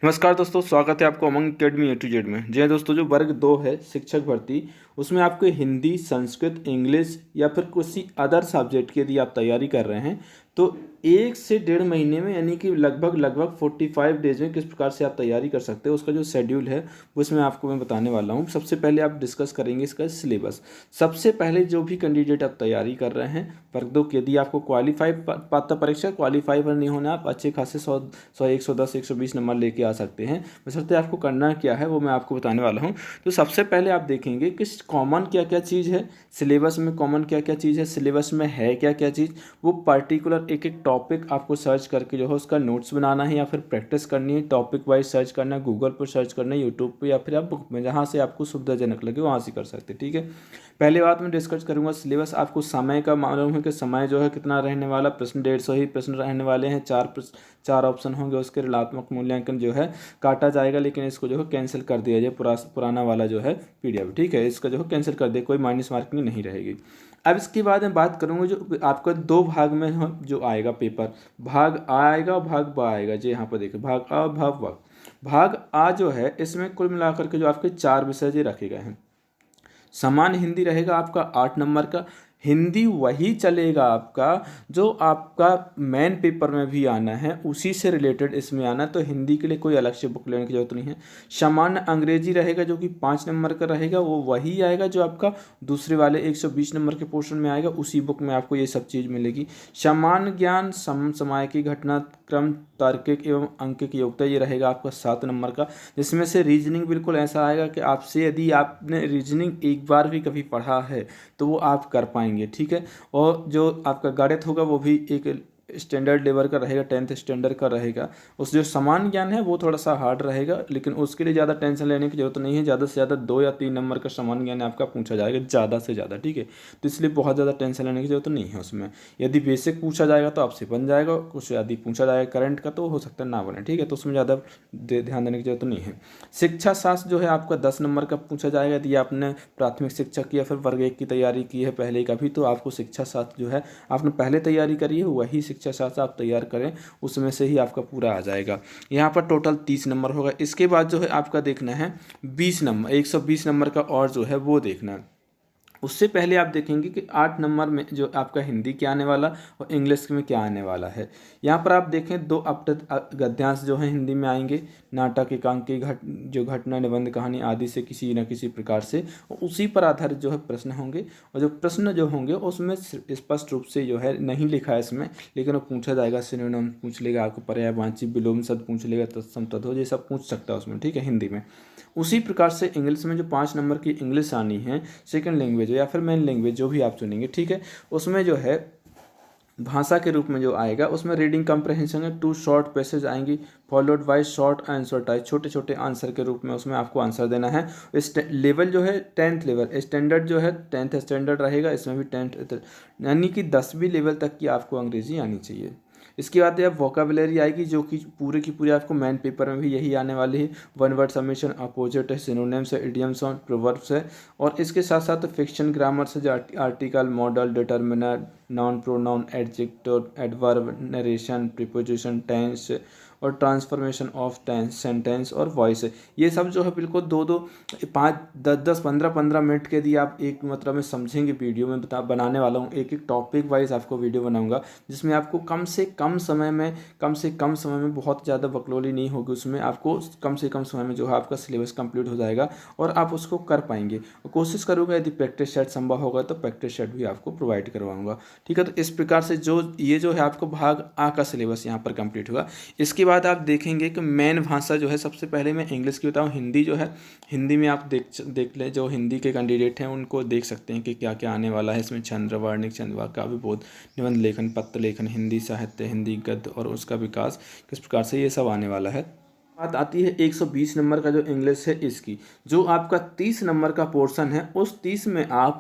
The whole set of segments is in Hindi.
नमस्कार दोस्तों, स्वागत है आपको उमंग अकेडमी A to Z में। जी हाँ दोस्तों, जो वर्ग 2 है शिक्षक भर्ती, उसमें आपको हिंदी, संस्कृत, इंग्लिश या फिर किसी अदर सब्जेक्ट की यदि आप तैयारी कर रहे हैं तो 1 से 1.5 महीने में, यानी कि लगभग 45 डेज में किस प्रकार से आप तैयारी कर सकते हो, उसका जो शेड्यूल है वो इसमें आपको मैं बताने वाला हूँ। सबसे पहले आप डिस्कस करेंगे इसका सिलेबस। सबसे पहले जो भी कैंडिडेट आप तैयारी कर रहे हैं वर्ग 2 की, यदि आपको क्वालिफाई पात्र परीक्षा क्वालिफाई पर नहीं होना, आप अच्छे खासे 100 110 120 नंबर लेके आ सकते हैं। बशर्ते आपको करना क्या है वो मैं आपको बताने वाला हूँ। तो सबसे पहले आप देखेंगे कि कॉमन क्या क्या चीज़ है सिलेबस में, कॉमन क्या क्या चीज़ है सिलेबस में, है क्या क्या चीज़, वो पर्टिकुलर एक एक टॉपिक आपको सर्च करके जो है उसका नोट्स बनाना है या फिर प्रैक्टिस करनी है। टॉपिक वाइज सर्च करना है, गूगल पर सर्च करना है, यूट्यूब पर, या फिर आप बुक में जहाँ से आपको सुविधाजनक लगे वहाँ से कर सकते हैं। ठीक है, पहले बात मैं डिस्कस करूंगा सिलेबस। आपको समय का मालूम है कि समय जो है कितना रहने वाला, प्रश्न 150 ही प्रश्न रहने वाले हैं, चार ऑप्शन होंगे, उसके ऋणात्मक मूल्यांकन जो है काटा जाएगा, लेकिन इसको जो है कैंसिल कर दिया जाए, पुराना वाला जो है PDF। ठीक है, इसका जो है कैंसिल कर दे, कोई माइनस मार्किंग नहीं रहेगी। अब इसके बाद मैं बात करूंगा जो आपका 2 भाग में जो आएगा पेपर, भाग आ आएगा और भाग ब आएगा। जी यहाँ पर देखिए, भाग आ और भाग ब। भाग आ जो है इसमें कुल मिलाकर के जो आपके 4 विषय जी रखे गए हैं। समान हिंदी रहेगा आपका 8 नंबर का। हिंदी वही चलेगा आपका जो आपका मेन पेपर में भी आना है, उसी से रिलेटेड इसमें आना, तो हिंदी के लिए कोई अलग से बुक लेने की जरूरत नहीं है। सामान्य अंग्रेजी रहेगा जो कि 5 नंबर का रहेगा, वो वही आएगा जो आपका दूसरे वाले 120 नंबर के पोर्शन में आएगा, उसी बुक में आपको ये सब चीज़ मिलेगी। सामान्य ज्ञान, समसामयिकी, घटनाक्रम, तार्किक एवं अंकिक योग्यता, ये रहेगा आपका 7 नंबर का, जिसमें से रीजनिंग बिल्कुल ऐसा आएगा कि आपसे यदि आपने रीजनिंग एक बार भी कभी पढ़ा है तो वो आप कर पाएंगे। ठीक है, और जो आपका गणित होगा वो भी एक स्टैंडर्ड लेवल का रहेगा, 10th स्टैंडर्ड का रहेगा। उस जो समान ज्ञान है वो थोड़ा सा हार्ड रहेगा, लेकिन उसके लिए ज़्यादा टेंशन लेने की जरूरत नहीं है। ज़्यादा से ज़्यादा 2 या 3 नंबर का समान ज्ञान आपका पूछा जाएगा, ज़्यादा से ज़्यादा। ठीक है, तो इसलिए बहुत ज़्यादा टेंशन लेने की जरूरत नहीं है उसमें। यदि बेसिक पूछा जाएगा तो आपसे बन जाएगा, कुछ यदि पूछा जाएगा करंट का तो हो सकता है ना बने। ठीक है, तो उसमें ज़्यादा ध्यान देने की जरूरत नहीं है। शिक्षा शास्त्र जो है आपका 10 नंबर का पूछा जाएगा। यदि आपने प्राथमिक शिक्षा की या फिर वर्ग 1 की तैयारी की है पहले कभी, तो आपको शिक्षा शास्त्र जो है आपने पहले तैयारी करी है, वही शिक्षा शास्त्र आप तैयार करें, उसमें से ही आपका पूरा आ जाएगा। यहाँ पर टोटल 30 नंबर होगा। इसके बाद जो है आपका देखना है 20 नंबर, 120 नंबर का और जो है वो देखना है। उससे पहले आप देखेंगे कि 8 नंबर में जो आपका हिंदी क्या आने वाला और इंग्लिश में क्या आने वाला है। यहाँ पर आप देखें 2 गद्यांश जो हैं हिंदी में आएंगे, नाटक, एकांकी, जो घटना, निबंध, कहानी आदि से किसी न किसी प्रकार से, और उसी पर आधारित जो है प्रश्न होंगे। और जो प्रश्न जो होंगे उसमें स्पष्ट रूप से जो है नहीं लिखा है इसमें, लेकिन वो पूछा जाएगा। सिनोनिम पूछ लेगा आपको, पर्यायवाची, विलोम शब्द पूछ लेगा, तत्सम तद्भव, ये सब पूछ सकता है उसमें। ठीक है, हिंदी में। उसी प्रकार से इंग्लिश में जो 5 नंबर की इंग्लिश आनी है, सेकंड लैंग्वेज या फिर मेन लैंग्वेज जो भी आप चुनेंगे, ठीक है, उसमें जो है भाषा के रूप में जो आएगा उसमें रीडिंग कम्प्रहेंशन है, 2 शॉर्ट पैसेज आएंगी followed by short answer type, छोटे छोटे आंसर के रूप में उसमें आपको आंसर देना है। लेवल जो है 10th लेवल, स्टैंडर्ड जो है 10th स्टैंडर्ड रहेगा, इसमें भी 10th, यानी कि 10वीं लेवल तक की आपको अंग्रेजी आनी चाहिए। इसके बाद अब वोकेबलरी आएगी जो कि पूरे की पूरी आपको मेन पेपर में भी यही आने वाली है। 1 वर्ड समेशन, अपोजिट है, सिनोनिम्स है, इडियम्स और प्रोवर्ब्स है, और इसके साथ साथ फिक्शन, ग्रामर से जो article, model, determiner, noun, pronoun, adjective, adverb, narration, preposition, tense और ट्रांसफॉर्मेशन ऑफ टेंस, सेंटेंस और वॉइस है। ये सब जो है बिल्कुल 2-2, 5, 10-10, 15-15 मिनट के यदि आप एक मतलब में समझेंगे, वीडियो में बनाने वाला हूँ, एक एक टॉपिक वाइज आपको वीडियो बनाऊंगा, जिसमें आपको कम से कम समय में बहुत ज़्यादा बकलोली नहीं होगी, उसमें आपको कम से कम समय में जो है आपका सिलेबस कंप्लीट हो जाएगा और आप उसको कर पाएंगे। कोशिश करूँगा यदि प्रैक्टिस सेट संभव होगा तो प्रैक्टिस सेट भी आपको प्रोवाइड करवाऊंगा। ठीक है, तो इस प्रकार से ये जो है आपको भाग आ का सिलेबस यहाँ पर कंप्लीट होगा। इसके बाद आप देखेंगे कि मेन भाषा जो है, सबसे पहले मैं इंग्लिश की बताऊँ। हिंदी जो है, हिंदी में आप देख लें, जो हिंदी के कैंडिडेट हैं उनको देख सकते हैं कि क्या क्या आने वाला है इसमें। छंद, वर्णिक, छंदवाद का भी बहुत, निबंध लेखन, पत्र लेखन, हिंदी साहित्य, हिंदी गद्य और उसका विकास किस प्रकार से, ये सब आने वाला है। बात आती है 120 नंबर का जो इंग्लिश है इसकी, जो आपका 30 नंबर का पोर्शन है, उस 30 में आप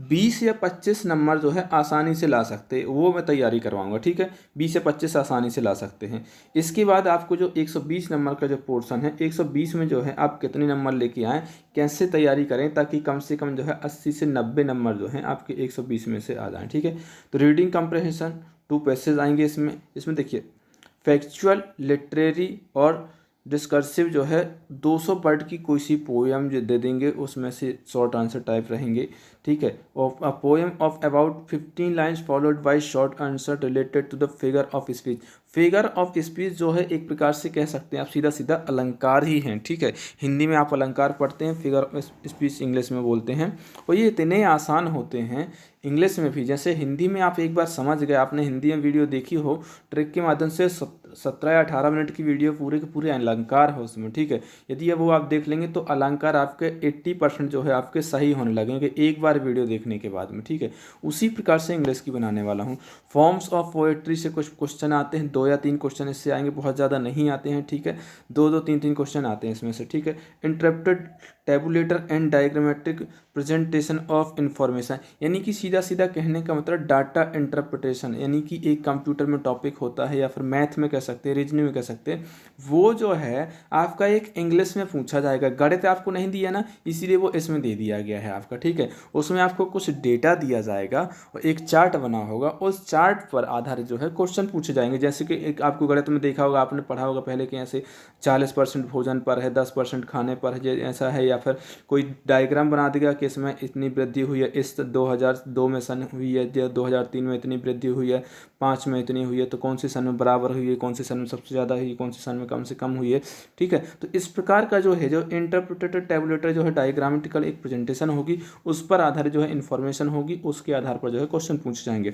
20 या 25 नंबर जो है आसानी से ला सकते हैं, वो मैं तैयारी करवाऊंगा। ठीक है, 20 या 25 आसानी से ला सकते हैं। इसके बाद आपको जो 120 नंबर का जो पोर्शन है, 120 में जो है आप कितने नंबर लेके आएँ, कैसे तैयारी करें ताकि कम से कम जो है 80 से 90 नंबर जो है आपके 120 में से आ जाएँ। ठीक है, तो रीडिंग कम्प्रहेंशन 2 पैसेज आएंगे इसमें। देखिए फैक्चुअल, लिटरेरी और डिस्कर्सिव जो है 200 वर्ड की कोई सी पोएम जो दे देंगे, उसमें से शॉर्ट आंसर टाइप रहेंगे, ठीक है। Of a poem of about 15 lines followed by short answer related to the figure of speech. Figure of speech जो है एक प्रकार से कह सकते हैं आप सीधा सीधा अलंकार ही हैं, ठीक है। हिंदी में आप अलंकार पढ़ते हैं, फिगर ऑफ स्पीच इंग्लिश में बोलते हैं, और ये इतने आसान होते हैं इंग्लिश में भी। जैसे हिंदी में आप एक बार समझ गए, आपने हिंदी में वीडियो देखी हो ट्रिक के माध्यम से, 17 या 18 मिनट की वीडियो पूरे के पूरे अलंकार है उसमें, ठीक है। यदि अब वो आप देख लेंगे तो अलंकार आपके 80% जो है आपके सही होने लगेंगे एक बार वीडियो देखने के बाद में, ठीक है। उसी प्रकार से इंग्लिश की बनाने वाला हूँ। फॉर्म्स ऑफ पोएट्री से कुछ क्वेश्चन आते हैं, 2 या 3 क्वेश्चन इससे आएंगे, बहुत ज़्यादा नहीं आते हैं, ठीक है। 2-2, 3-3 क्वेश्चन आते हैं इसमें से, ठीक है। Interrupted tabulator and diagrammatic presentation of information, यानी कि सीधा सीधा कहने का मतलब डाटा इंटरप्रिटेशन, यानी कि एक कंप्यूटर में टॉपिक होता है या फिर मैथ में कह सकते हैं, रीजनिंग में कह सकते हैं, वो जो है आपका एक इंग्लिश में पूछा जाएगा। गणित आपको नहीं दिया ना, इसीलिए वो इसमें दे दिया गया है आपका, ठीक है। उसमें आपको कुछ डेटा दिया जाएगा और एक चार्ट बना होगा, उस चार्ट पर आधारित जो है क्वेश्चन पूछे जाएंगे। जैसे कि एक आपको गणित में देखा होगा, आपने पढ़ा होगा पहले कि ऐसे 40% भोजन पर है, 10% खाने पर है, ऐसा है। या फिर कोई डायग्राम बना देगा कि इसमें इतनी वृद्धि हुई है, इस 2002 में सन हुई है, 2003 में इतनी वृद्धि हुई है, 5 में इतनी हुई है, तो कौन से सन में बराबर हुई है, कौन से सन में सबसे ज़्यादा हुई है, कौन से सन में कम से कम हुई है, ठीक है। तो इस प्रकार का जो है जो इंटरप्रेटेड टेबुलेटर जो है डायग्रामेटिकल एक प्रेजेंटेशन होगी, उस पर आधारित जो है इन्फॉर्मेशन होगी, उसके आधार पर जो है क्वेश्चन पूछे जाएंगे।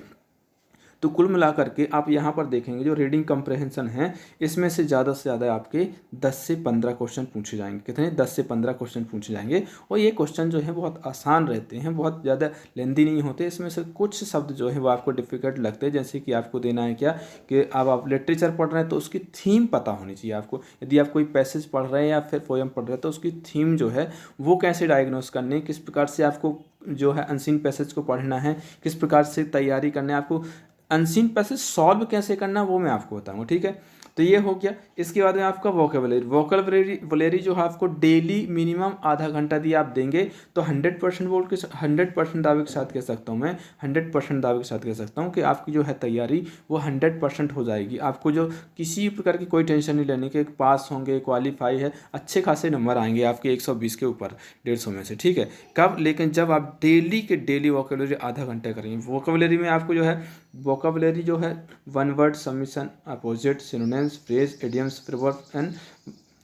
तो कुल मिलाकर के आप यहाँ पर देखेंगे जो रीडिंग कम्प्रहेंशन है, इसमें से ज़्यादा आपके 10 से 15 क्वेश्चन पूछे जाएंगे। कितने? 10 से 15 क्वेश्चन पूछे जाएंगे, और ये क्वेश्चन जो है बहुत आसान रहते हैं, बहुत ज़्यादा लेंदी नहीं होते। इसमें से कुछ शब्द जो है वो आपको डिफिकल्ट लगते हैं, जैसे कि आपको देना है क्या कि अब आप लिटरेचर पढ़ रहे हैं तो उसकी थीम पता होनी चाहिए आपको। यदि आप कोई पैसेज पढ़ रहे हैं या फिर पोएम पढ़ रहे हैं तो उसकी थीम जो है वो कैसे डायग्नोस करनी है, किस प्रकार से आपको जो है अनसीन पैसेज को पढ़ना है, किस प्रकार से तैयारी करना है, आपको अनसीन पैसेज सॉल्व कैसे करना वो मैं आपको बताऊंगा, ठीक है। तो ये हो गया। इसके बाद में आपका वोकेबलरी जो है आपको डेली मिनिमम आधा घंटा दिया आप देंगे तो 100% दावे के साथ कह सकता हूँ मैं, 100% दावे के साथ कह सकता हूँ कि आपकी जो है तैयारी वो 100% हो जाएगी। आपको जो किसी प्रकार की कोई टेंशन नहीं लेने की, पास होंगे, क्वालिफाई है, अच्छे खासे नंबर आएंगे आपके 120 के ऊपर 150 में से, ठीक है। कब? लेकिन जब आप डेली के डेली वोकेबलरी आधा घंटा करेंगे। वोकेबलरी में आपको जो है वोकेबलरी जो है 1 word, summation, opposite, synonyms, phrase, idioms, proverb and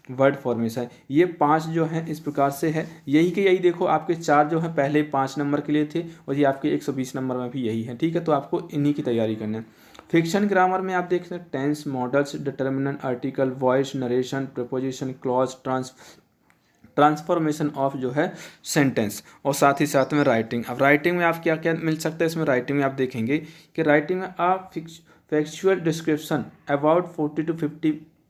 word formation, ये 5 जो हैं इस प्रकार से है। यही के यही देखो आपके 4 जो है पहले 5 नंबर के लिए थे, और ये आपके 120 नंबर में भी यही है, ठीक है। तो आपको इन्हीं की तैयारी करना है। फिक्शन ग्रामर में आप देख सकते हैं tense, models, determinant, article, voice, narration, preposition, clause, transformation of जो है सेंटेंस, और साथ ही साथ में राइटिंग। अब राइटिंग में आप क्या क्या मिल सकता है इसमें? राइटिंग में आप देखेंगे कि राइटिंग में आप फैक्चुअल डिस्क्रिप्शन अबाउट 40 to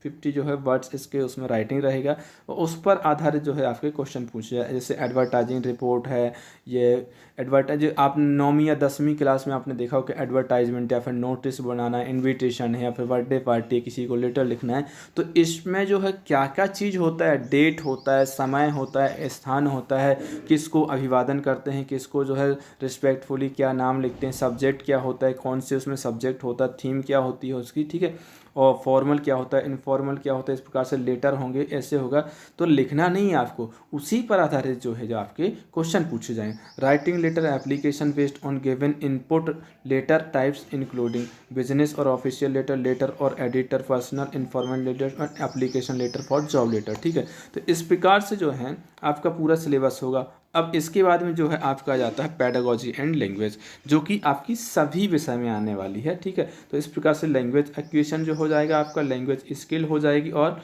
50 जो है वर्ड्स इसके उसमें राइटिंग रहेगा, और उस पर आधारित जो है आपके क्वेश्चन पूछे जाए। जैसे एडवर्टाइजिंग रिपोर्ट है, ये एडवर्टाइज आप 9वीं या 10वीं क्लास में आपने देखा हो कि एडवर्टाइजमेंट या फिर नोटिस बनाना है, इन्विटेशन है, या फिर बर्थडे पार्टी, किसी को लेटर लिखना है, तो इसमें जो है क्या क्या चीज़ होता है, डेट होता है, समय होता है, स्थान होता है, किसको अभिवादन करते हैं, किसको जो है रिस्पेक्टफुली क्या नाम लिखते हैं, सब्जेक्ट क्या होता है, कौन से उसमें सब्जेक्ट होता है, थीम क्या होती है उसकी, ठीक है, और फॉर्मल क्या होता है, इनफॉर्मल क्या होता है, इस प्रकार से लेटर होंगे, ऐसे होगा। तो लिखना नहीं है आपको, उसी पर आधारित जो है जो आपके क्वेश्चन पूछे जाएंगे। Writing letter application based on given input, letter types including business और ऑफिशियल लेटर, लेटर और एडिटर, पर्सनल, इन्फॉर्मल लेटर और application letter for job letter, ठीक है। तो इस प्रकार से जो है आपका पूरा सिलेबस होगा। अब इसके बाद में जो है आपका आ जाता है पेडागोजी एंड लैंग्वेज, जो कि आपकी सभी विषय में आने वाली है, ठीक है। तो इस प्रकार से लैंग्वेज एक्विजिशन जो हो जाएगा आपका, लैंग्वेज स्किल हो जाएगी और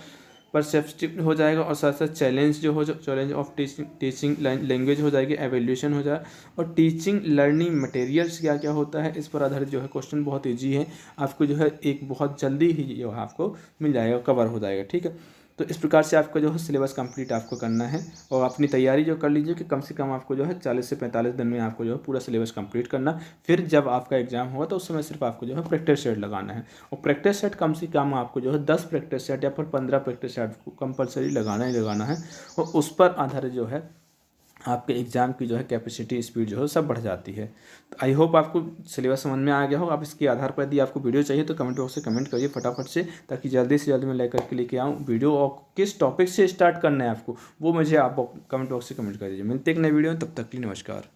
परसेप्टिव हो जाएगा, और साथ साथ चैलेंज जो हो, चैलेंज ऑफ टीचिंग लैंग्वेज हो जाएगी, एवेल्यूशन हो जाए, और टीचिंग लर्निंग मटेरियल्स क्या क्या होता है इस पर आधारित जो है क्वेश्चन बहुत ईजी है, आपको जो है एक बहुत जल्दी ही जो है आपको मिल जाएगा, कवर हो जाएगा, ठीक है। तो इस प्रकार से आपका जो है सिलेबस कंप्लीट आपको करना है, और अपनी तैयारी जो कर लीजिए कि कम से कम आपको जो है 40 से 45 दिन में आपको जो है पूरा सिलेबस कंप्लीट करना। फिर जब आपका एग्जाम होगा तो उस समय सिर्फ आपको जो है प्रैक्टिस सेट लगाना है, और प्रैक्टिस सेट कम से कम आपको जो है 10 प्रैक्टिस सेट या फिर 15 प्रैक्टिस सेट को कंपलसरी लगाना ही लगाना है, और उस पर आधारित जो है आपके एग्ज़ाम की जो है कैपेसिटी स्पीड जो है सब बढ़ जाती है। तो आई होप आपको सिलेबस समझ में आ गया हो। आप इसके आधार पर यदि आपको वीडियो चाहिए तो कमेंट बॉक्स से कमेंट करिए फटाफट से, ताकि जल्दी से जल्दी मैं लेकर के लेके आऊँ वीडियो। और किस टॉपिक से स्टार्ट करना है आपको वो मुझे आप कमेंट बॉक्स से कमेंट कर दीजिए। मिलते हैं एक नई वीडियो में, तब तक के लिए नमस्कार।